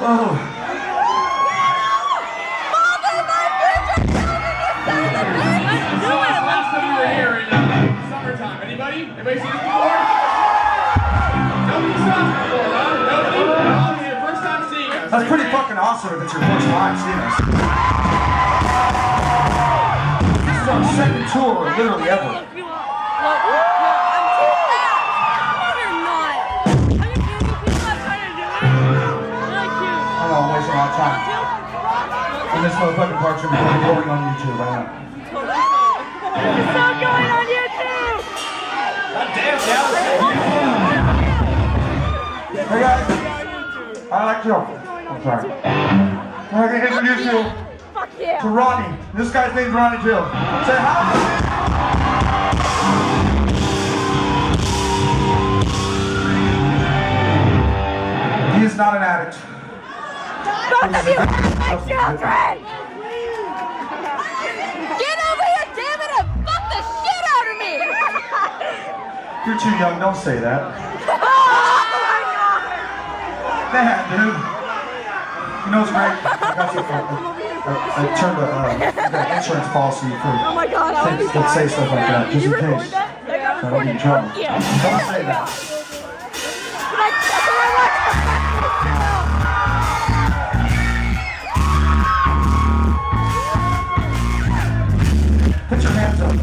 Last time we were here in summertime. Anybody? Anybody seen this before? Nobody saw us before, huh? Nobody? All here, first time seeing us. That's pretty fucking awesome if it's your first time seeing us. This is our second tour, literally ever. I'm wasting a lot of time. And this motherfucking part's gonna be recording on YouTube right now. It's not going on YouTube! God damn, Dallas. Hey guys, I like Joe. I'm sorry. I'm gonna introduce you Fuck yeah! to Ronnie. This guy's name's Ronnie Jill. Say hi. He is not an addict. Both of you have my children! Get over here, damn it, and fuck the shit out of me! You're too young, don't say that. Oh my god! Man, dude. You know what's great? I turned an insurance policy for Oh my god, I would be things that say stuff like that, just in case. Yeah. So I don't get in trouble. Yeah. Don't say that. Put your hands up.